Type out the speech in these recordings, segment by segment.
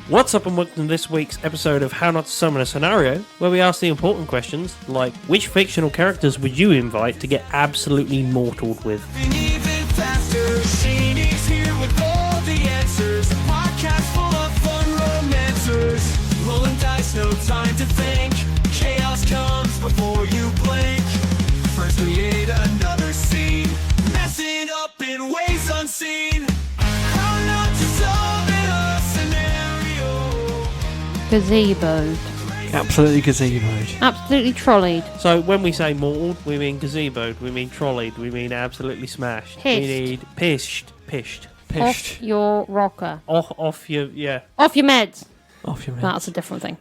What's up and welcome to this week's episode of How Not to Summon a Scenario, where we ask the important questions like which fictional characters would you invite to get absolutely mortaled with? And even faster, Shady's here with all the answers. A podcast full of fun romancers. Rolling dice, no time to think. Chaos comes before you blink. First create another scene. Messing up in ways unseen. How not to solve a scenario. Gazeboed. Absolutely gazeboed. Absolutely trolleyed. So when we say mortaled, we mean gazeboed, we mean trolleyed, we mean absolutely smashed. Pissed. We need pished. Off your rocker. Off your, yeah. Off your meds. Off your meds. That's a different thing.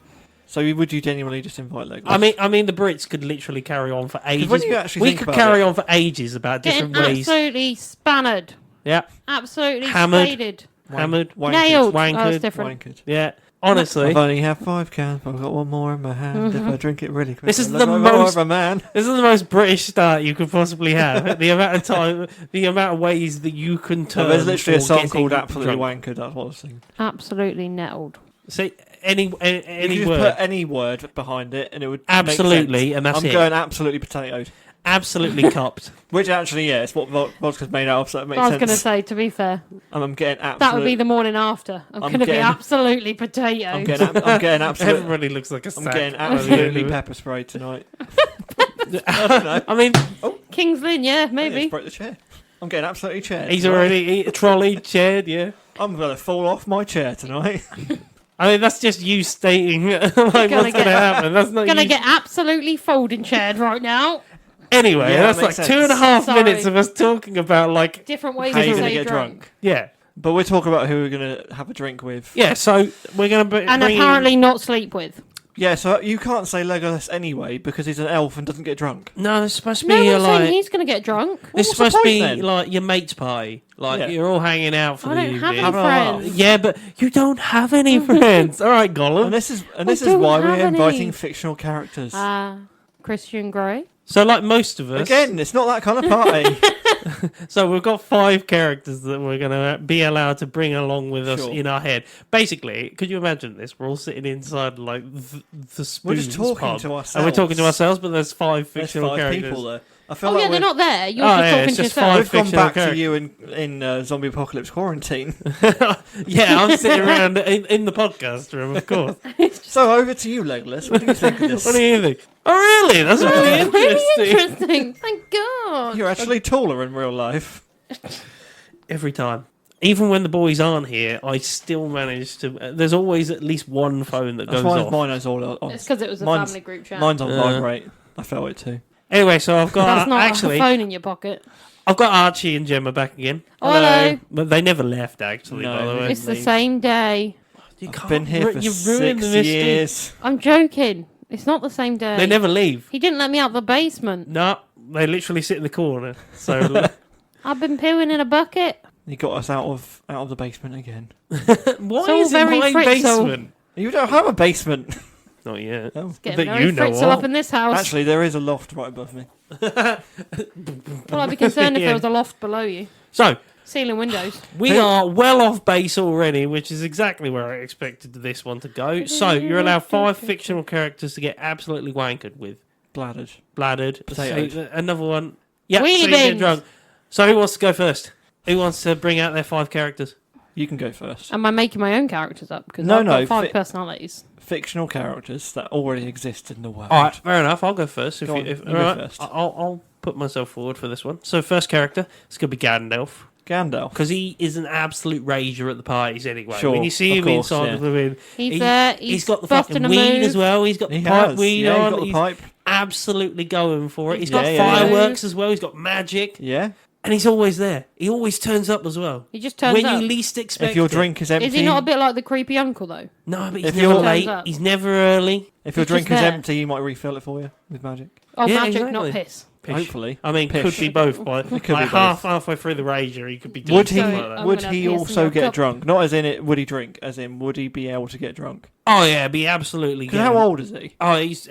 So would you genuinely just invite Legolas? I mean, the Brits could literally carry on for ages. when you actually we think could about carry it- on for ages about different Getting ways. absolutely spannered. Yeah, Absolutely Hammered. spaded. hammered, Wankered. Nailed. wankered, Oh, it's different. Wankered. yeah. Honestly, I've only had 5 cans, but I've got one more in my hand. If I drink it really quick, This is I'll the look like more most- of a man. this is the most British start you could possibly have. The amount of time, the amount of ways that you can turn. There's literally a for song getting called "Absolutely drunk. Wankered." That's what I was thinking. Absolutely nettled. See, any You could just word, put any word behind it, and it would absolutely, make sense. and that's I'm it. going absolutely potatoed. Absolutely cupped. Which actually, yeah, it's what vodka's made out of, so it makes I was sense. going to say, to be fair, And I'm getting that would be absolutely. the morning after. I'm I'm going to be getting- absolutely potato. I'm getting absolutely. Everybody looks like a I'm sack. getting absolutely pepper sprayed tonight. I don't know. I mean, King's Lynn, yeah, I maybe. just broke the chair. I'm getting absolutely chaired. he's tonight. already trolleyed, chaired, yeah. I'm going to fall off my chair tonight. I mean, that's just you stating like what's going to get- happen. That's not Going to you. get absolutely folding chaired right now. Anyway, Yeah, that's that like makes 2.5 Sorry. minutes of us talking about like, Different ways How to you say going to get drunk. drunk? yeah. But we're talking about who we're going to have a drink with. Yeah, so we're going to And apparently not sleep with. Yeah, so you can't say Legolas anyway because he's an elf and doesn't get drunk. No, it's supposed to No be one's like... saying he's going to get drunk. It's What's the supposed to point be then? like your mate's party. Like, Yeah. you're all hanging out for I the don't have evening. any Have a laugh. friends. Yeah, but you don't have any friends. All right, Gollum. And this is don't why have we're any. inviting fictional characters. Christian Grey. So like most of us... Again, it's not that kind of party. So we've got 5 characters that we're going to be allowed to bring along with us Sure. in our head. Basically, could you imagine this? We're all sitting inside like the Spoons We're just talking pub, to ourselves. and we're talking to ourselves, but there's 5 There's fictional 5 characters. people there. I feel Oh, like yeah, they're not there. You're Oh, just yeah, talking it's to just yourself. We've gone fictional back to characters. you in Zombie Apocalypse Quarantine. Yeah, I'm sitting around in the podcast room, of course. So over to you, Legolas. What do you think of this? What do you think? Oh, really? That's really Really interesting. interesting. Thank God. You're actually taller in real life. Every time. Even when the boys aren't here, I still manage to... there's always at least one phone that That's goes why off. mine is all on. It's because it was a Mine's- family group chat. Mine's on vibrate. I felt it too. Anyway, so I've got... That's not actually, a phone in your pocket. I've got Archie and Gemma back again. Oh, hello. But they never left, actually, No, by the they way. didn't. It's the leave. same day. You I've been here for you ruined 6 the mystery. years. I'm joking. It's not the same day. They never leave. He didn't let me out the basement. No, they literally sit in the corner. So I've been pooing in a bucket. He got us out of the basement again. why It's all is it very my Fritzl. basement? You don't have a basement. Not yet. Oh. Getting That very you know Fritzl of. up in this house. Actually, there is a loft right above me. Well, I'd be concerned if Yeah. there was a loft below you. So Ceiling windows. we are well off base already, which is exactly where I expected this one to go. So you're allowed 5 fictional characters to get absolutely wankered with. Bladdered. Bladdered. Potatoed. So, another one. Yeah, Wheelie so you get bins. drunk. So who wants to go first? Who wants to bring out their 5 characters? You can go first. Am I making my own characters up? Because No, I've no, got 5 fi- personalities. Fictional characters that already exist in the world. All right, fair enough. I'll go first. Go on, you go all right, first. I'll put myself forward for this one. So first character, it's going to be Gandalf. Gandalf. Because he is an absolute rager at the parties anyway. Sure, when you see of him course, inside yeah. the pavilion, He's got the busting fucking a weed move. as well. He's got the He pipe has. weed Yeah, on. he's got the He's pipe. absolutely going for it. He's Yeah, got yeah, yeah. fireworks as well. He's got magic. Yeah. And he's always there. He always turns up as well. He just turns when up. you least expect If your it. drink is empty, Is he not a bit like the creepy uncle, though? No, but he's If never you're- late. Turns up. He's never early. if your He's drink just is there. empty, he might refill it for you with magic. Oh, Yeah, magic, exactly. not piss. Pish. Hopefully. I mean, Pish. could be both. But It could like be both. halfway through the rager, he could be doing Would he? something like that. I'm Would gonna he piss in also your get cup. drunk? Not as in it. Would he drink? As in, would he be able to get drunk? Oh yeah, be absolutely. Because how old is he? Oh, he's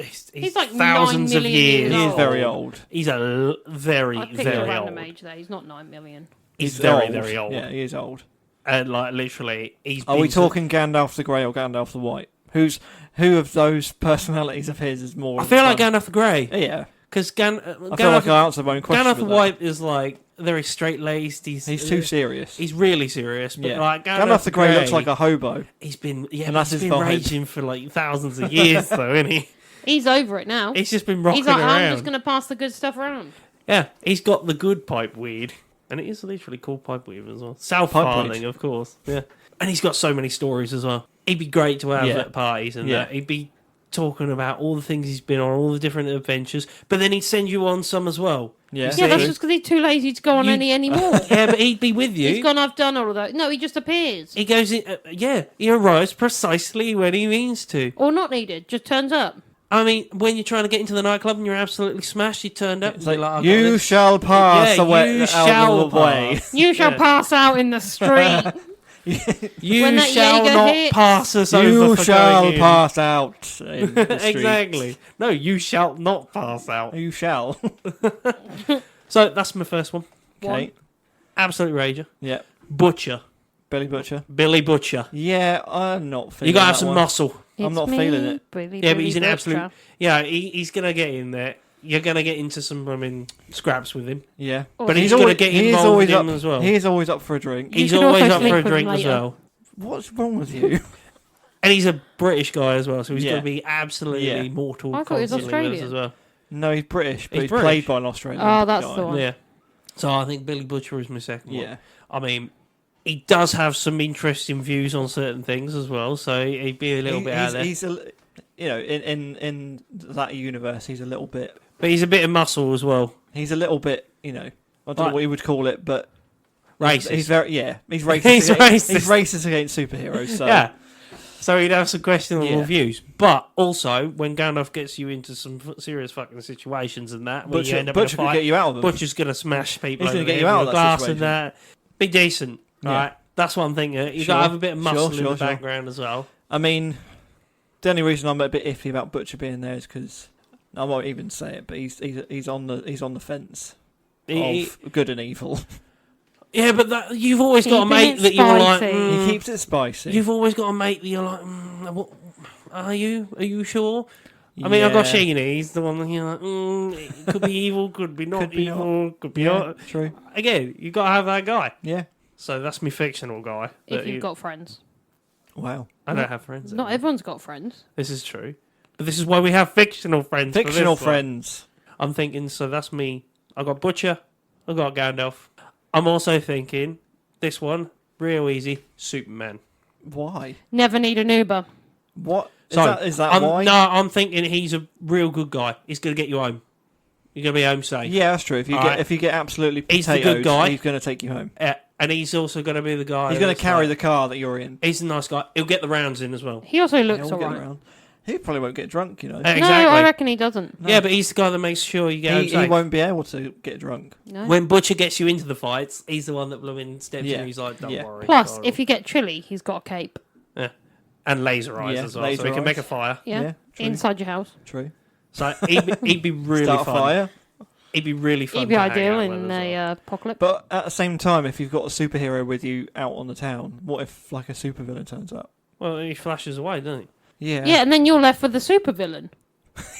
like thousands 9 of million years. years He is old. very old. He's very, I picked a very random old. age there. He's not 9 million. He's very, old. very old. Yeah, he is old. And like literally, he's. Are we talking Gandalf the Grey or Gandalf the White? Who of those personalities of his is more? I feel like Gandalf the Grey. Yeah. Because I feel like I answered my own question. Gandalf the with that. White is like very straight laced. He's too serious. He's really serious. But Yeah. like Gandalf the Grey looks like a hobo. He's been And that's he's his been vibe. raging for like thousands of years though, isn't he? He's over it now. He's just been rocking He's like, around. I'm just going to pass the good stuff around. Yeah, he's got the good pipe weed, and it is literally called pipe weed as well. South Pipe farming, weed. of course. Yeah, and he's got so many stories as well. He'd be great to have at parties, and Yeah. he'd be talking about all the things he's been on, all the different adventures. But then he'd send you on some as well. Yeah. Yeah, that's See? just because he's too lazy to go on any anymore. Yeah, but he'd be with you. He's gone, I've done all of that. No, he just appears. He goes in. He arrives precisely when he means to. Or not needed, just turns up. I mean, when you're trying to get into the nightclub and you're absolutely smashed, you turned up. It's and like, "I got you this." shall pass Yeah, away. you out shall of the way. pass. You shall Yeah. pass out in the street. You When that shall Jaeger not hits, pass us over. You for shall going in. pass out. In the streets. Exactly. No, you shall not pass out. You shall. So that's my first one. Okay. Absolute rager. Yeah. Butcher. Billy Butcher. Billy Butcher. Yeah, I'm not feeling You gotta have that some one. muscle. I'm not feeling it. Yeah, but he's an absolute. Yeah, he's gonna get in there. You're gonna get into some scraps with him. Yeah. But he's always gonna get he is involved always with up, him as well. He's always up for a drink. He's could always also up for sleep a with him drink as later. well. What's wrong with you? And he's a British guy as well, so he's Yeah. gonna be absolutely Yeah. mortal. I thought he was constantly with us Australian. as well. No, he's British, but He's he's British. played by an Australian Oh, that's guy. the one. Yeah. So I think Billy Butcher is my second one. Yeah. I mean, he does have some interesting views on certain things as well, so he'd be a little bit out there. He's in that universe, he's a little bit. But he's a bit of muscle as well. He's a little bit, I don't know Like- what you would call it, but Racist. He's very, he's racist. He's against, racist. He's racist against superheroes. So. Yeah. So he'd have some questionable Yeah. views. But also, when Gandalf gets you into some serious fucking situations and that, where you end up Butcher in a could fight, get you out of them. Butcher's going to smash people He's over gonna get the you head out with of a that glass situation. and that. Be decent, Yeah. right? That's what I'm thinking. You've Sure. got to have a bit of muscle in Sure. the background as well. I mean, the only reason I'm a bit iffy about Butcher being there is because I won't even say it, but he's on the fence He- of good and evil. Yeah, but you've always got a Keeping mate it that you're like. spicy. He keeps it spicy. You've always got a mate that you're like. What, are you? Are you sure? I mean, I've got Yeah. Sheeny. He's the one that you're like. It could be evil. Could be not Could be evil. Could be Yeah, not. true. Again, you got to have that guy. Yeah. So that's my fictional guy. If that you've got friends. Wow. I don't have friends. Not everyone's got friends. This is true. But this is why we have fictional friends. for this Fictional one. friends. I'm thinking, so that's me. I got Butcher. I got Gandalf. I'm also thinking, this one, real easy, Superman. Why? Never need an Uber. What? So, Is that I'm, why? No, I'm thinking he's a real good guy. He's going to get you home. You're going to be home safe. Yeah, that's true. If you Alright. get absolutely He's the potatoes, good guy. he's going to take you home. And he's also going to be the guy. He's going to that's carry like- the car that you're in. He's a nice guy. He'll get the rounds in as well. He also Yeah, looks we'll get alright. around. He probably won't get drunk, No, Exactly. I reckon he doesn't. Yeah, but he's the guy that makes sure you get home He safe. won't be able to get drunk. No. When Butcher gets you into the fights, he's the one that blew in steps Yeah. and he's like, don't Yeah. worry. Plus, darling." if you get chilly, he's got a cape. And laser eyes Yeah, as well, so laser he can eyes. make a fire. Yeah. Yeah, true. Inside your house. True. So he'd be really Start a fun. fire. He'd be really fun. He'd be to hang ideal out with in as a well. apocalypse. But at the same time, if you've got a superhero with you out on the town, what if like a supervillain turns up? Well, he flashes away, doesn't Yeah. Yeah, and then you're left with the supervillain.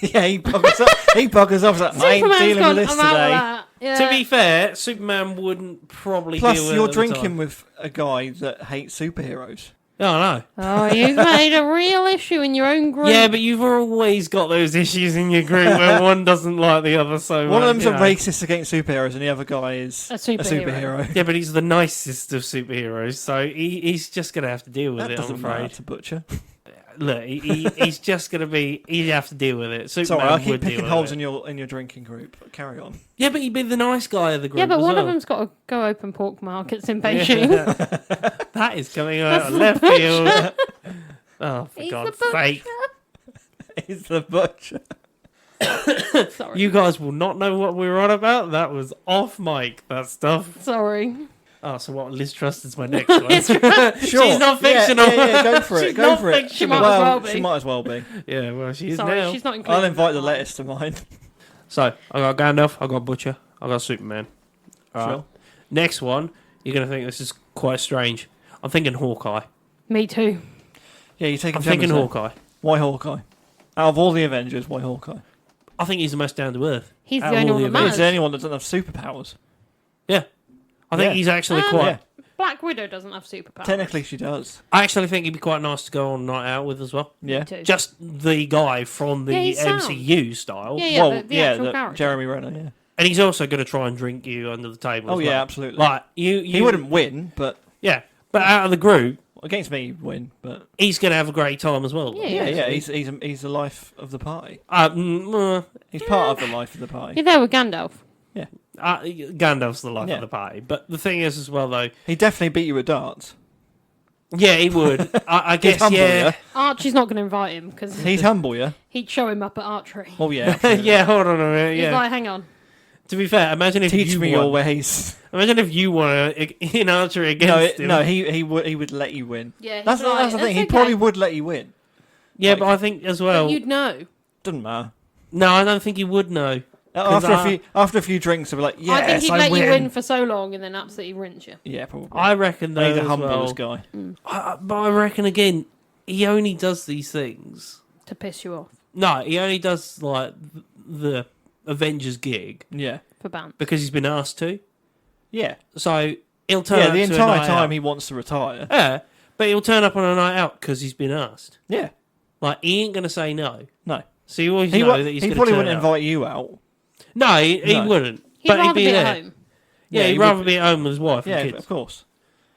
Yeah, he buggers up. He buggers off. Like, I ain't Superman's dealing gone, with this I'm out of today. that. Yeah. he? To be fair, Superman wouldn't probably Plus, deal with you're it at the time. drinking with a guy that hates superheroes. Oh, I know. Oh, you've made a real issue in your own group. Yeah, but you've always got those issues in your group where one doesn't like the other so One much. of them's you a know. racist against superheroes, and the other guy is A superhero. Yeah, but he's the nicest of superheroes, so he's just going to have to deal with That it, I'm doesn't matter afraid. to Butcher. Look, he's just going to be... He'd have to deal with it. Superman Sorry, I keep would deal picking with holes it. in your drinking group. Carry on. Yeah, but he'd be the nice guy of the group Yeah, but as one well. of them's got to go open pork markets in Beijing. That is coming out of left field. Oh, for He's God's the sake. He's the Butcher. Sorry. You guys will not know what we were on about. That was off mic, that stuff. Sorry. Oh, so what? Liz Trust is my next one. Sure. She's not fictional. Yeah, go for it. She's Go not for it. fictional. She might as well be. She might as well be. Yeah, well, she is Sorry, now. she's not included. I'll invite in the that one. lettuce to mine. So, I got Gandalf, I got Butcher, I got Superman. All right. Sure. Next one, you're going to think this is quite strange. I'm thinking Hawkeye. Me too. Yeah, you're taking I'm thinking Gemma's there. Hawkeye. Why Hawkeye? Out of all the Avengers, why Hawkeye? I think he's the most down to earth. He's Out the of only all one the that He's matters. the only one that doesn't have superpowers. Yeah. I think Yeah. he's actually quite. Yeah. Black Widow doesn't have superpowers. Technically, she does. I actually think he'd be quite nice to go on a night out with as well. Me Yeah. too. Just the guy from the Yeah, he's sound. MCU style. Yeah, well, the actual character. Jeremy Renner. Yeah. And he's also going to try and drink you under the table. Oh as yeah, well. absolutely. Like you He wouldn't win, but Yeah, but out of the group, against me, he'd win. But he's going to have a great time as well. Yeah. yeah, he's the life of the party. Uh, He's part of the life of the party. You're there with Gandalf. Gandalf's the life Yeah. of the party. But the thing is, as well, though, He definitely beat you at darts. yeah, he would. I He's guess, humble, yeah. Archie's not going to invite him because He's humble, yeah. he'd show him up at archery. Oh yeah. absolutely. Yeah, hold on a minute. He's Yeah. like, hang on. To be fair, imagine if Teach you me won. your ways. Imagine if you won in archery No, against him. no, he would let you win. Yeah, he's That's like, the thing. "That's He okay." probably would let you win. Yeah, but I think as well. But you'd know. Doesn't matter. No, I don't think he would know. 'Cause After a few drinks, he'll be like, yes, I think he'd I let win. you win for so long and then absolutely rinse you. Yeah, probably. I reckon though He's the as humblest well. guy. But I reckon again, he only does these things. To piss you off No, he only does like the Avengers gig Yeah, for band. because he's been asked to. yeah, So he'll turn yeah. up The to a entire night time out. he wants to retire. Yeah, but he'll turn up on a night out because he's been asked. Yeah, Like he ain't gonna say no. no. So you always He, know wa- that he's he gonna probably turn wouldn't up. invite you out. No, he No. wouldn't. He'd but rather he'd be be there. at home. Yeah, Yeah, he'd he rather would- be at home with his wife Yeah, and kids. of course.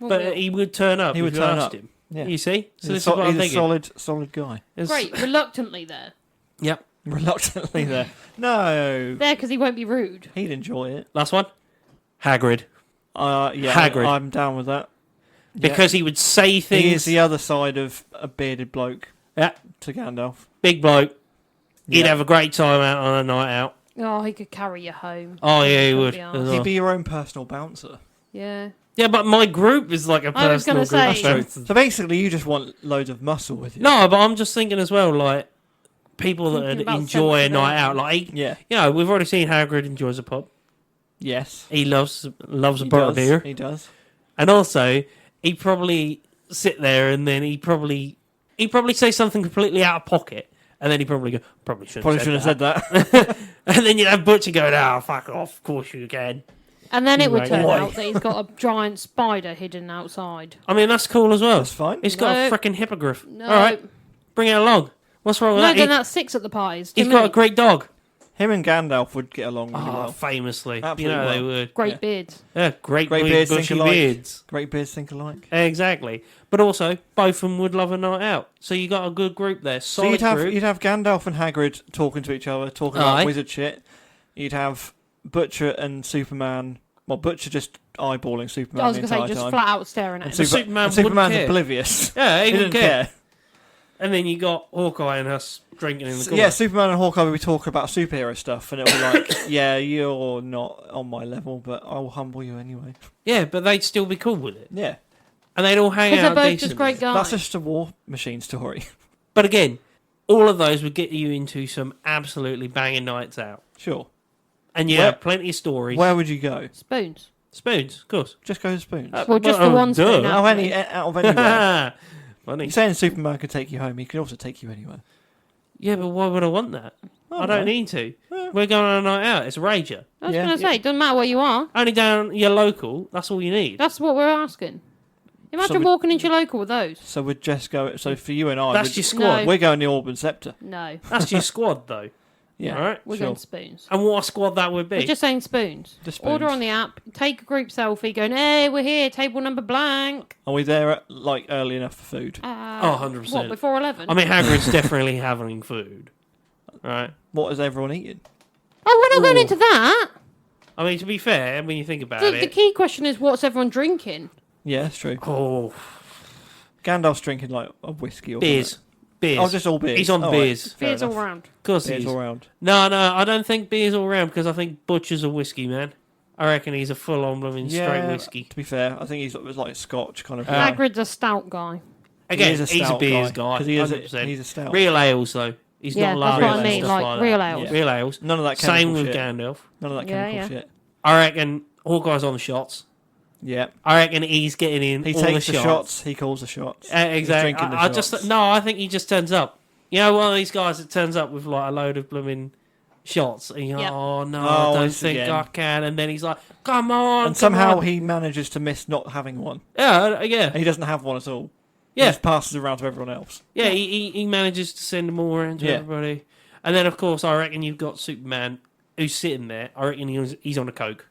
Well, But he would turn up. He would if you turn asked up. him. Yeah. You see? So He's this is what I'm a thinking. solid guy. It's- great, reluctantly there. Yep. Reluctantly there. No, There because he won't be rude. he'd enjoy it. Last one. Hagrid. Yeah, Hagrid. I'm down with that. Because he would say things. He is the other side of a bearded bloke Yeah, to Gandalf. big bloke. He'd Yeah. have a great time out on a night out. Oh, he could carry you home. Oh, yeah, he Couldn't would. be as arsed. well. He'd be your own personal bouncer. Yeah. Yeah, but my group is like a I was personal gonna group. say- That's true. So basically, you just want loads of muscle with you. No, but I'm just thinking as well, like, people that Thinking would about enjoy a night sensibility. out. Like, Yeah. you know, we've already seen Hagrid enjoys a pub. Yes. He loves a He bottle of does. beer. He does. And also, he'd probably sit there and then he'd probably say something completely out of pocket. And then he'd probably go, probably shouldn't have said that. And then you'd have Butcher going, oh, fuck off, of course you can. And then it would Right. turn Why? out that he's got a giant spider hidden outside. I mean, that's cool as well. That's fine. He's got a No. freaking hippogriff. No. All right, bring it along. What's wrong with No, that? then that's 6 at the parties. He's Too got a many. great dog. Him and Gandalf would get along really Oh, well. famously. Absolutely You know they well. would. Great Yeah. beards. Yeah, great Great big beards think bushy alike. beards. Great beards think alike. Exactly. But also, both of them would love a night out. So you got a good group there. So Solid group. you'd have Gandalf and Hagrid talking to each other, talking Aye. about wizard shit. You'd have Butcher and Superman. Well, Butcher just eyeballing Superman I was the going to entire say, just time. flat out staring at And him. Superman and Superman's wouldn't care. oblivious. Yeah, he He wouldn't didn't care. care. And then you got Hawkeye and us drinking in the corner. Yeah, Superman and Hawkeye would be talking about superhero stuff, and it would be like, yeah, you're not on my level, but I'll humble you anyway. Yeah, but they'd still be cool with it. Yeah. And they'd all hang Because out they're both decently. just great guys. That's just a War Machine story. But again, all of those would get you into some absolutely banging nights out. Sure. And you Where- have plenty of stories. Where would you go? Spoons. Spoons, of course. Just go to Spoons. Well, just the one spoon. duh. out of anywhere. Funny. You're saying Superman could take you home. He could also take you anywhere. Yeah, but why would I want that? I no. don't need to. Yeah. We're going on a night out. It's a rager. I was Yeah. going to say, it doesn't matter where you are. Only down your local. That's all you need. That's what we're asking. Imagine So we- walking into your local with those. So we'd just go. So for you and I, That's we'd- your squad. No. we're going the Auburn Scepter. No, That's your squad, though. Yeah. All right. we're Sure. going spoons. And what a squad that would be. We're just saying spoons. Just spoons. Order on the app, take a group selfie, going, hey, we're here, table number blank. Are we there at, like early enough for food? Oh, 100%. What, before 11? I mean, Hagrid's definitely having food. Right. What is everyone eating? oh, we're not going Ooh. into that. I mean, to be fair, when you think about The it. key question is, what's everyone drinking? Yeah, that's true. Oh, Gandalf's drinking like a whiskey or beers. something. Beers. Oh, just all beers. He's on All right. beers. Fair Beers all enough. round. Of course he Beers is. all round. No, I don't think beers all round because I think Butcher's a whiskey man. I reckon he's a full-on blooming straight whiskey. To be fair, I think he's like Scotch kind of. Hagrid's a stout guy. Again, He is he's a stout beers guy. 'cause he is 100%. he's a stout. Real ales, though. He's Yeah, not that's lager what I and mean, stuff like that. real ales. Yeah. Real ales. None of that chemical Same with shit. Gandalf. None of that Yeah, chemical yeah. shit. I reckon Hawkeye's on the shots. Yeah. I reckon he's getting in He all takes the the shots. shots. He calls the shots. Exactly. He's drinking the shots. I think he just turns up. You know, one of these guys that turns up with like a load of blooming shots, and you're Yep. oh no, Oh, I don't once think again. I can. And then he's like, come on, And somehow come on. he manages to miss not having one. yeah, And he doesn't have one at all. He yeah, just passes around to everyone else. yeah. He manages to send them all around to Yeah. everybody. And then of course, I reckon you've got Superman who's sitting there. I reckon he's on a coke.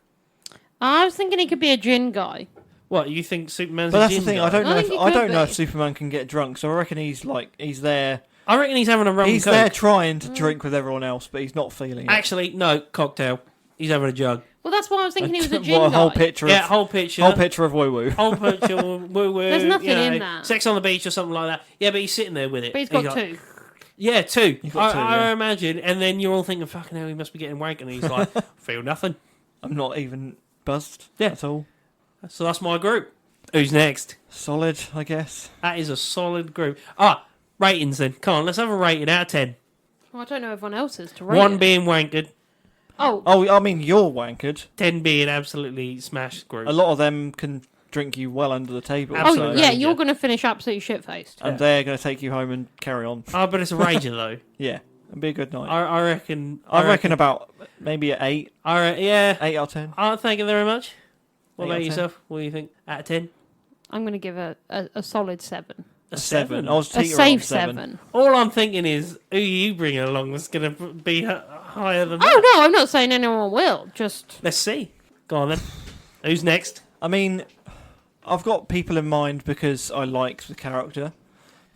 I was thinking he could be a gin guy. What you think Superman's? But a that's the gin thing. guy? I don't know. I If, think he I don't could know be. if Superman can get drunk. So I reckon he's there. I reckon he's having a rum. He's coke. there trying to drink with everyone else, but he's not feeling it. Actually, no cocktail. He's having a jug. Well, that's why I was thinking he was a gin What, a guy. whole picture. Yeah, Of, whole picture. whole picture of woo woo. Whole picture. Woo woo. There's nothing you know, in that. Sex on the beach or something like that. Yeah, but he's sitting there with it. But he's got like, two. Yeah, two. You've got two, I yeah. imagine. And then you're all thinking, fucking hell, he must be getting wank. And he's like, feel nothing. I'm not even buzzed Yeah. at all. So that's my group. Who's next? Solid, I guess. That is a solid group. Ratings then. Come on, let's have a rating out of 10. Well, I don't know everyone else's to rate 1 it. being wankered, Oh, Oh, I mean, you're wankered. 10 being absolutely smashed group. A lot of them can drink you well under the table. Absolutely. oh yeah, Ranger. you're going to finish absolutely shit-faced. And they're going to take you home and carry on. But it's a rager though. Yeah, it'll be a good night. I reckon. I reckon about maybe an 8. Yeah. 8 out of 10. Thank you very much. What 8 about out of 10. yourself? What do you think? Out of 10? I'm going to give a solid 7. A 7. I was A teetering on safe 7. 7. All I'm thinking is, who you bringing along that's going to be higher than that? Oh no, I'm not saying anyone will. Just Let's see. Go on then. Who's next? I mean, I've got people in mind because I like the character.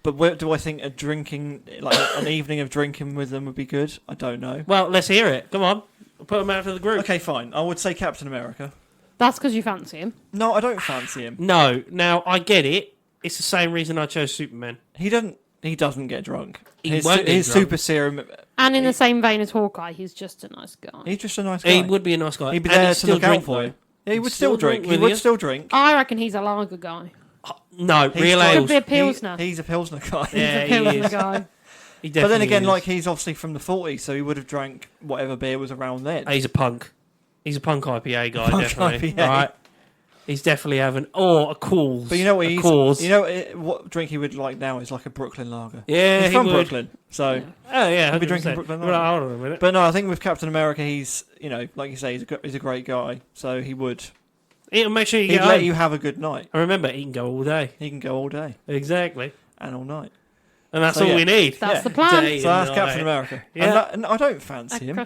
But where do I think a drinking, like an evening of drinking with them would be good? I don't know. Well, let's hear it. Come on. Put him out for the group. Okay, fine. I would say Captain America. that's because you fancy him. No, I don't fancy him. No. Now, I get it. It's the same reason I chose Superman. He doesn't get drunk. He his won't get his drunk. super serum. And in the same vein as Hawkeye, he's just a nice guy. He's just a nice guy. He would be a nice guy. He'd be And there he'd to still look out drink, for you. though. Yeah, he He'd would still still drink. drink He with would you. still drink. I reckon he's a lager guy. No, He's real got- ales. Could be a Pilsner. He's a Pilsner guy. Yeah, He's a Pilsner he is. guy. He But then definitely again, is. like he's obviously from the 40s, so he would have drank whatever beer was around then. He's a punk. He's a punk IPA guy, Punk definitely. IPA. All right. He's definitely having a cause. But you know what? A He's, cause. you know what drink he would like now is like a Brooklyn lager. Yeah, he's he from would. Brooklyn, so. Oh yeah, He'll be 100%. drinking Brooklyn Well, Lager. hold on a minute. But no, I think with Captain America, he's like you say, he's a great guy. So he would. He'll make sure you He'd get let home. you have a good night. And remember, he can go all day. He can go all day Exactly. and all night. And that's So, all yeah. we need. That's Yeah. the plan. Day So that's and Captain night. America. Yeah. And I don't fancy him.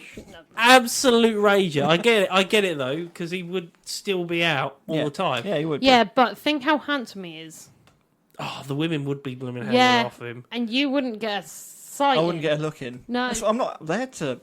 Absolute rager. I get it though, because he would still be out all Yeah. the time. Yeah, he would. be. Yeah, but think how handsome he is. Oh, the women would be blooming hanging Yeah. off him. And you wouldn't get a sight. I wouldn't get a look in. No. I'm not there to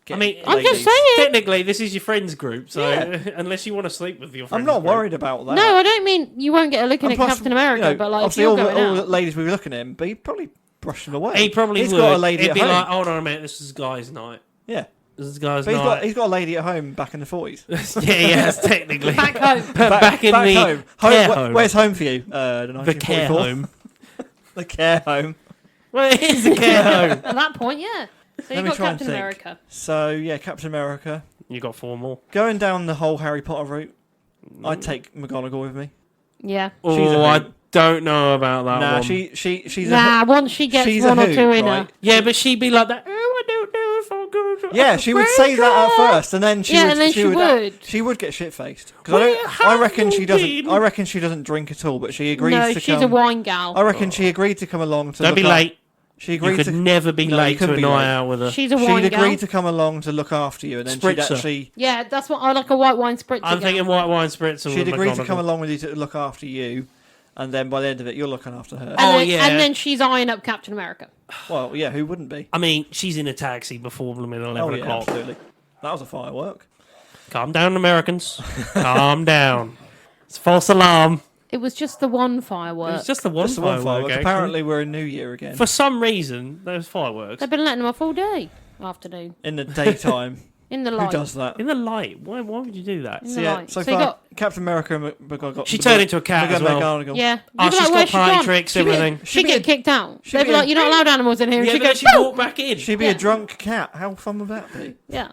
get. I mean, I'm just ladies. saying. Technically, this is your friends group, so Yeah. unless you want to sleep with your friends I'm not group. worried about that. No, I don't mean you won't get a look in And at plus, Captain America, but like if obviously you're all going the out. ladies would be looking at him, but he'd probably brush them away. He probably He's would. got a lady He'd at be home. like, hold on a minute, this is guy's night. Yeah, This is guy's but night. he's got a lady at home back in the 40s. yeah, yes, technically. Back home. back in the home. care Wh- home. Where's home for you? The care 1944. home. The care home. Well, it is a care home. At that point, yeah. So Let you me got try and Captain think. America. So yeah, Captain America. You got 4 more. Going down the whole Harry Potter route, I'd take McGonagall with me. Yeah. She's a Oh, I hoot. don't know about that Nah, one. she's Nah, once she gets she's one a or hoot, two in right? her. Yeah, but she'd be like that. Oh, I don't know if I'll go to. Yeah, she would say that at first, and then she Yeah, would. and then she would. She would get shit faced Well, because I reckon she doesn't. been? I reckon she doesn't drink at all, but she agrees No, to she's come. a wine gal. I reckon she agreed to come along to. Don't look be up- late. She You agreed could to. never be No, you late to couldn't a be night late. out with her. She's a wine She'd gal. agreed to come along to look after you, and then she'd Spritzer. actually. Yeah, that's what I like a white wine spritzer. I'm thinking white wine spritz. She'd agreed to come along with you to look after you, and then by the end of it, you're looking after her. And Oh, then, yeah. And then she's eyeing up Captain America. Well, yeah, who wouldn't be? I mean, she's in a taxi before blooming 11 Oh yeah, o'clock. absolutely. That was a firework. Calm down, Americans. Calm down. It's false alarm. It was just the one It firework. was just the one Just the one firework. actually. Apparently, we're in New Year again. For some reason, those fireworks. They've been letting them off all day, afternoon, In the daytime. in the Who light. does that? In the light. Why would you do that? In So the yeah, light. so So you far, got- Captain America and McGonagall. She turned into a cat as well. McGonagall. Yeah. Oh, You'd be she's like, got "Where's she pie gone?" tricks, She'd be- everything. She'd get kicked out. she'd They'd be be a- like, "You're not allowed animals in here." And Yeah, she'd but go, then she'd "Boo!" walk back in. She'd be Yeah. a drunk cat. How fun would that be? Yeah.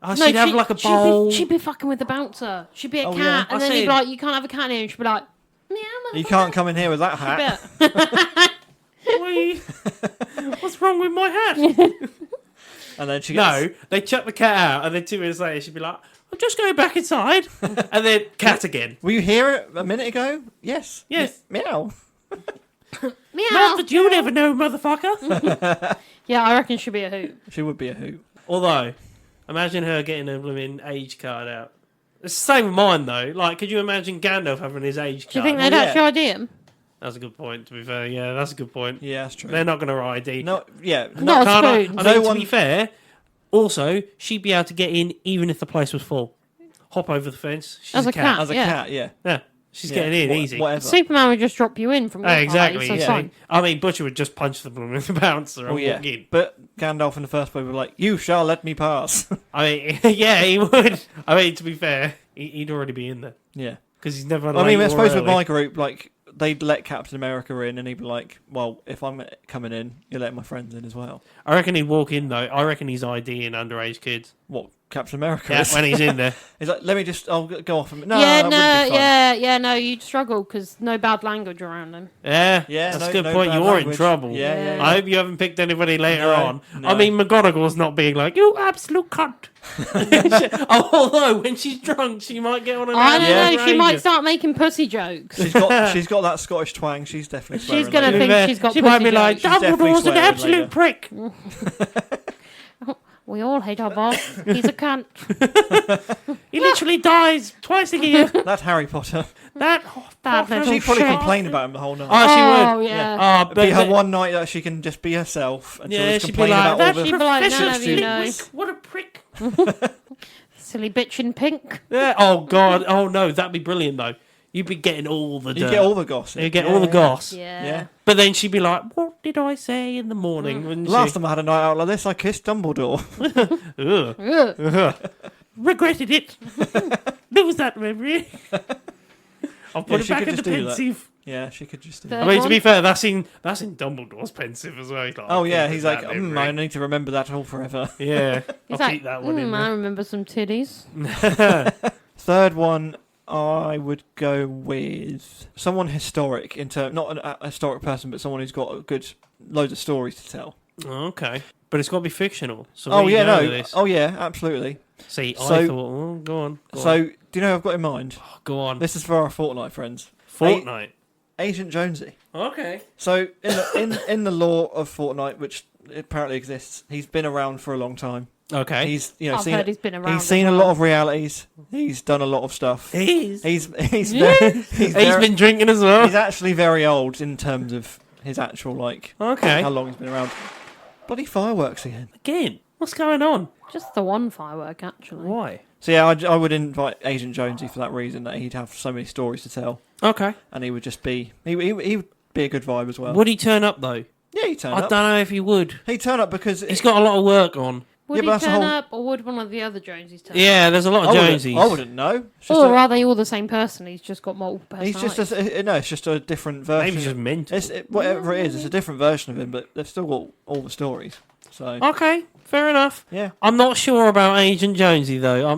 Oh, she'd have like a bowl. She'd be fucking with the bouncer. She'd be a Oh, cat, yeah. and I then see. he'd be like, "You can't have a cat in here." And she'd be like, "Meow, You can't come in here with that hat. What's wrong with my hat? And then she gets... No, they chuck the cat out, and then 2 minutes later she'd be like, "I'm just going back inside," and then cat again. Were you here a minute ago? Yes. Yes. Meow. Meow. Not that you never know, motherfucker. Yeah, I reckon she'd be a hoot. She would be a hoot. Although, imagine her getting a blooming age card out. It's the same with mine though. Like, could you imagine Gandalf having his age card? Do you think they'd yeah. actually ID him? That's a good point. To be fair, yeah, that's a good point. Yeah, that's true. They're not going to ID. No, yeah. Not a Can't I? spoon. I No mean, one- to be fair, also she'd be able to get in even if the place was full. Hop over the fence. She's As a cat. As a Yeah. cat, yeah. Yeah, she's Yeah, getting in easy. Whatever. Superman would just drop you in from your Exactly. so Yeah. fine. I mean, Butcher would just punch the blooming bouncer and Oh, yeah. walk in. But Gandalf in the first place was like, "You shall let me pass." I mean, yeah, he would. I mean, to be fair, he'd already be in there yeah. because he's never. I mean, I late or suppose with early. my group, like, they'd let Captain America in, and he'd be like, "Well, if I'm coming in, you're letting my friends in as well." I reckon he'd walk in though. I reckon he's IDing underage kids. What, Captain America Yeah, is? when he's in there. He's like, "Let me just, I'll go off." And, no, yeah, that no, wouldn't be fun. no, you'd struggle because no bad language around him. Yeah, Yeah, that's no- a good no point. bad You're in language. trouble. Yeah, I hope you haven't picked anybody later No, on. no. I mean, McGonagall's not being like, "You absolute cunt." Although when she's drunk, she might get on an. I don't Yeah. know. She might start making pussy jokes. She's got that Scottish twang. She's definitely. She's swearing gonna later. think she's got She might be pussy like, jokes. definitely "Dumbledore's an swearing absolute later. prick." We all hate our boss. He's a cunt. He literally dies twice a year. That's Harry Potter. That Bad little She'd probably shit. complain about him the whole night. Oh, she Oh, would. yeah. Oh, It'd but be her one night that she can just be herself. And Yeah, she'll just she'd be complain like, about all "That the. She'd be like, Professor none of you know. Flitwick, what a prick." Silly bitch in pink. Yeah. Oh God. Oh no, that'd be brilliant though. You'd be getting all the dirt. You get all the gossip. You get Yeah, all the yeah. goss. Yeah. Yeah. But then she'd be like, "What did I say in the morning?" Wouldn't Last she? time I had a night out like this, I kissed Dumbledore. Ugh. Ugh. Regretted it. Lose that memory. I'll put Yeah, it she back could in the just do that. pensive. Yeah, she could just do The- that. I mean, to be fair, that's in Dumbledore's pensive as well. He's like, Oh yeah, "I'll he's keep like, that memory." I need to remember that all forever. Yeah, He's I'll like, keep that one in I there. remember some titties. Third one, I would go with someone historic in term, not a historic person, but someone who's got loads of stories to tell. Okay, but it's got to be fictional. So Oh where you yeah, going no, with this? oh yeah, absolutely. See, I so- thought, oh, go on. So, do you know who I've got in mind? Go on. This is for our Fortnite friends, Fortnite. Agent Jonesy. Okay. So, in the lore of Fortnite, which apparently exists, he's been around for a long time. Okay. He's I've heard he's been around. he's as seen a well. lot of realities. He's done a lot of stuff. He's He's He's been drinking as well. he's actually very old in terms of his actual Okay. how long he's been around. Bloody fireworks again. Again, what's going on? Just the one firework, actually. Why? So yeah, I would invite Agent Jonesy for that reason, that he'd have so many stories to tell, Okay. and he would just be he would be a good vibe as well. Would he turn up though? Yeah, he'd turn I up. don't know if he would. He'd turn up because He's got a lot of work on. Would Yeah, he but that's the turn whole- up, or would one of the other Joneses turn up? Yeah, there's a lot of Jonesies. I wouldn't know. It's just Or a- are they all the same person? He's just got multiple he's personalities. just no, it's just a different version. Maybe he's just mental. Whatever it is, it's a different version of him, but they've still got all the stories. So Okay, fair enough. yeah, I'm not sure about Agent Jonesy though.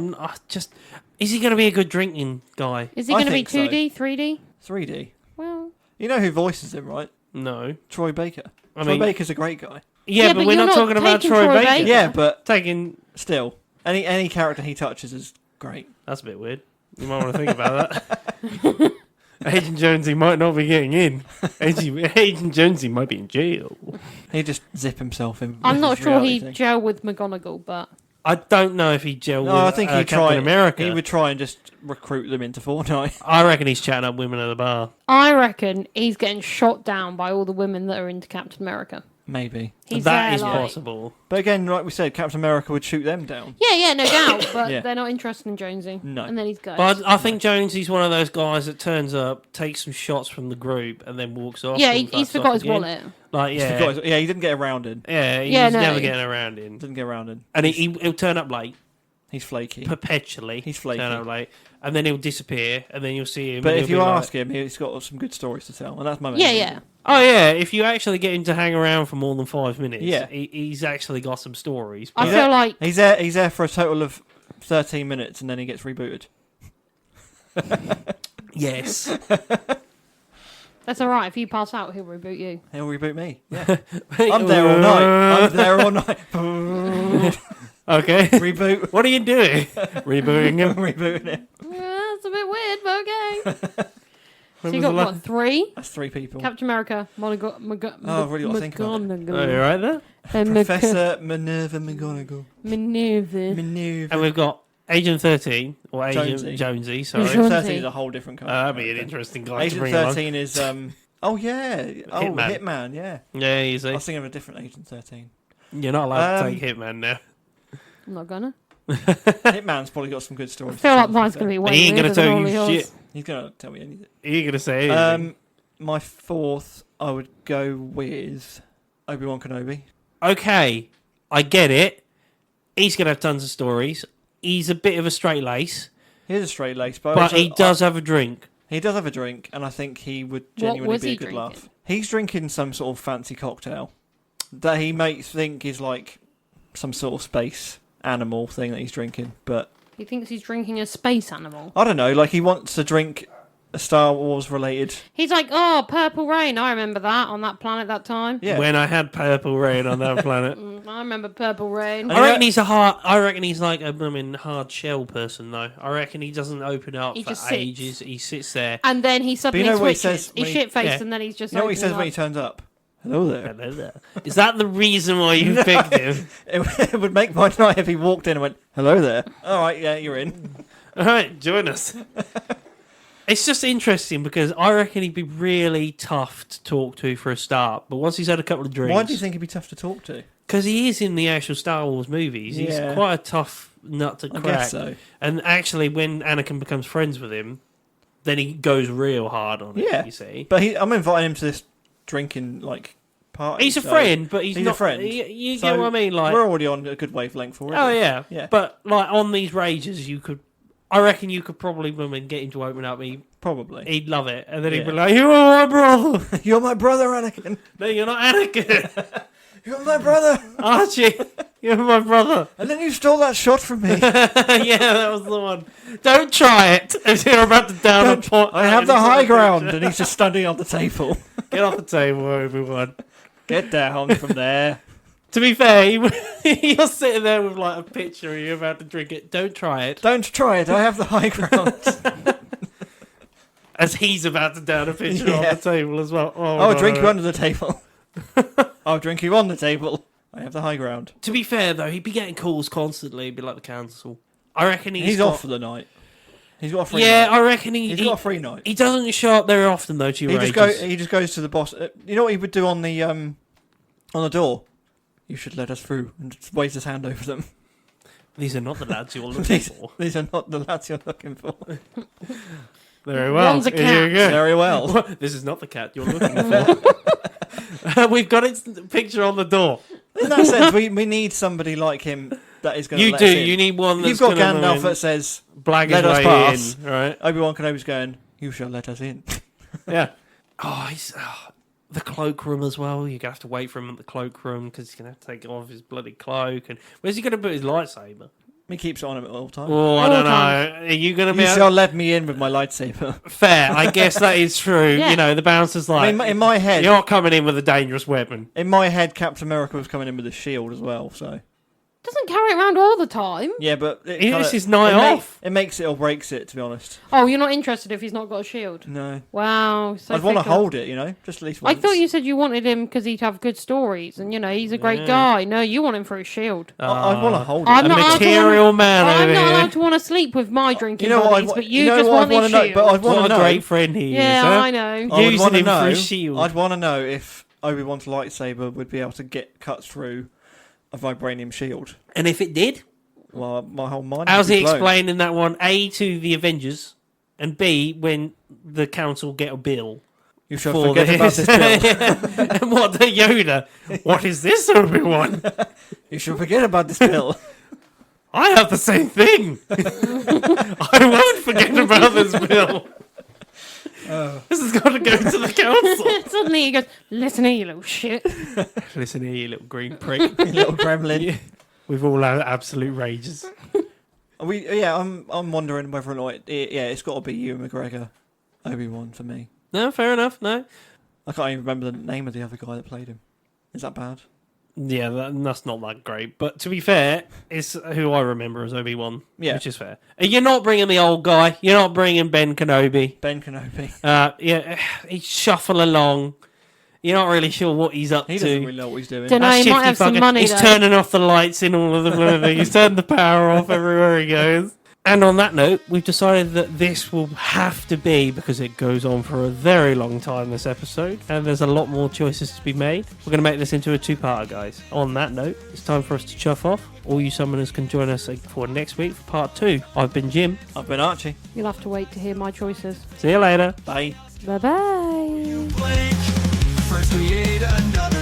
Is he going to be a good drinking guy? Is he I going to be think so. 2D, 3D? 3D. Well, You know who voices him, right? No. Troy Baker. I Troy mean, Baker's a great guy. yeah, but we're you're not talking about taking Troy Baker. Baker. Yeah, but Taking still, any character he touches is great. that's a bit weird. You might want to think about that. Agent Jonesy might not be getting in. Agent Jonesy might be in jail. He just zip himself in. I'm with not his sure reality he'd thing. gel with McGonagall, but I don't know if he'd gel No, with I think he'd Captain try. America. He would try and just recruit them into Fortnite. I reckon he's chatting up women at the bar. I reckon he's getting shot down by all the women that are into Captain America. Maybe, He's That there, is like- possible. but again, like we said, Captain America would shoot them down. Yeah, no doubt, but Yeah. they're not interested in Jonesy. No. And then he's ghost. But I think Jonesy's one of those guys that turns up, takes some shots from the group, and then walks off. yeah, and he's fucks forgot off his again. wallet. Like, He's yeah, forgot his- he didn't get around in. yeah, he's Yeah, no. never getting around in. Didn't get around in. And he'll turn up late, He's flaky. perpetually. He's flaky. Turn up late, and then he'll disappear, and then you'll see him. But and if he'll you be like- ask him, he's got some good stories to tell, and that's my main Yeah, reason. yeah. Oh yeah, if you actually get him to hang around for more than 5 minutes, Yeah. he's actually got some stories. I He's feel there- like He's there for a total of 13 minutes and then he gets rebooted. Yes. That's all right. If you pass out, he'll reboot you. He'll reboot me. Yeah. I'm there all night. I'm there all night. Okay. Reboot. What are you doing? Rebooting him. Rebooting it. Yeah, that's a bit weird, but okay. So When you was got the la- what, 3? That's 3 people. Captain America, Oh, I've really got to think about it. Oh, you right there? Professor Minerva McGonagall. Minerva. And we've got Agent 13, or Agent Jonesy. Jonesy, sorry. Jonesy. 13 is a whole different kind. That'd be an interesting guy to Agent bring 13 is oh yeah, Hitman. Hitman, yeah. along. Yeah, you I see. was thinking of a different Agent 13. You're not allowed to take Hitman now. I'm not gonna. Hitman's probably got some good stories. I feel like mine's gonna be way He ain't gonna weirder than tell all you yours. shit. He's gonna tell me anything. Are you going to say anything? My 4th, I would go with Obi-Wan Kenobi. Okay, I get it. He's going to have tons of stories. He's a bit of a straight lace, He's a straight lace, but but he does have a drink. He does have a drink, and I think he would genuinely was be a he good drinking? laugh. He's drinking some sort of fancy cocktail that he may think is like some sort of space animal thing that he's drinking, but He thinks he's drinking a space animal. I don't know. Like he wants to drink a Star Wars related. He's like, oh, purple rain. I remember that on that planet that time. Yeah, When I had purple rain on that planet. I remember purple rain. I reckon he's I reckon he's like a hard shell person though. I reckon he doesn't open up He for just sits. ages. He sits there. And then he suddenly know what he switches. says He's when he- shit-faced Yeah. and then he's just you know what he says opening when he up. turns up? Hello there. Hello there. Is that the reason why you picked him? It would make my night if he walked in and went, "Hello there." All right, yeah, you're in. All right, join us. It's just interesting because I reckon he'd be really tough to talk to for a start. But once he's had a couple of drinks, Why do you think he'd be tough to talk to? Because he is in the actual Star Wars movies. He's Yeah. quite a tough nut to I crack. guess so. And actually, when Anakin becomes friends with him, then he goes real hard on it. Yeah. You see, But I'm inviting him to this drinking party. he's a so friend, but he's he's not a friend. You So get what I mean? Like, we're already on a good wavelength already. oh yeah, Yeah. But like on these rages, I reckon you could probably get him to open up. Probably. He'd love it, and then he'd be Yeah. like, "You are my brother." You're my brother, Anakin. No, you're not Anakin. You're my brother. Archie, you're my brother. And then you stole that shot from me. Yeah, that was the one. Don't try it if you're about to down a pot. I have the high ground, and he's just standing on the table. Get off the table, everyone. Get down from there. To be fair, you're sitting there with like a picture and you're about to drink it. Don't try it. Don't try it. I have the high ground. As he's about to down a picture Yeah. on the table as well. I'll no, drink no. you under the table. I'll drink you on the table. I have the high ground. To be fair, though, he'd be getting calls constantly. He'd be like the council. I reckon He's got, off for the night. He's got a free Yeah, night. I reckon He's got a free night. he doesn't show up very often, though, to your He just goes to the boss. You know what he would do on the door? You should let us through, and just waves his hand over them. These are not the lads you're looking These, for. these are not the lads you're looking for. Very well. One's a Here cat. you go. Very well. This is not the cat you're looking for. We've got its picture on the door. In that sense, we need somebody like him that is going to You let do. us in. You need one that's You've got gonna Gandalf that says, blag his let us way pass. in, right? Obi-Wan Kenobi's going, you shall let us in. Yeah. Oh, the cloakroom as well. You're going to have to wait for him at the cloakroom because he's going to have to take off his bloody cloak. And where's he going to put his lightsaber? He keeps it on him at all times. Oh, I All don't times. know. Are you going to be You shall let me in with my lightsaber. fair? I guess that is true. Yeah. You know, the bouncer's like, I mean, in my head, you're not coming in with a dangerous weapon. Captain America was coming in with a shield as well. So Doesn't carry it around all the time. yeah, but it It's kinda- his night it ma- off. It makes it or breaks it, to be honest. Oh, you're not interested if he's not got a shield. No, Wow. So I'd want to fickle. hold it. You know, just at least I once. thought you said you wanted him because he'd have good stories, and he's a great Yeah. guy. No, you want him for his shield. I'd want to hold it. I'm A not allowed to material man I'm over not here. allowed to want to sleep with my drinking You know what buddies, I'd but wa- you you know just what want I'd his wanna know, shield. but I'd wanna What a know. great friend he Yeah, is, huh? I know. I would Using wanna him for know. his shield. I'd want to know if Obi-Wan's lightsaber would be able to get cut through a vibranium shield. And if it did, Well, my whole mind. how's would be he blown. explaining that one? A, to the Avengers, and B, when the council get a bill. You shall for forget about this bill. Yeah. And what, the Yoda? What is this, Obi-Wan? You shall forget about this bill. I have the same thing. I won't forget about this bill. This has got to go to the council. Suddenly he goes, listen here, you little shit. Listen here, you little green prick. You little gremlin. Yeah. We've all had absolute rages. I'm wondering whether or not it's got to be Ewan McGregor, Obi-Wan for me. No, fair enough. No. I can't even remember the name of the other guy that played him. Is that bad? Yeah, that's not that great. But to be fair, it's who I remember as Obi-Wan, which is fair. You're not bringing the old guy. You're not bringing Ben Kenobi. Ben Kenobi. He's shuffle along. You're not really sure what he's up He to. doesn't really know what he's doing. Don't know, he might have some money, He's though. turning off the lights in all of the movies. He's turned the power off everywhere he goes. And on that note, we've decided that this will have to be, because it goes on for a very long time, this episode, and there's a lot more choices to be made. We're going to make this into a two-parter, guys. On that note, it's time for us to chuff off. All you summoners can join us for next week for part 2. I've been Jim. I've been Archie. You'll have to wait to hear my choices. See you later. Bye. Bye-bye. Blink. First create another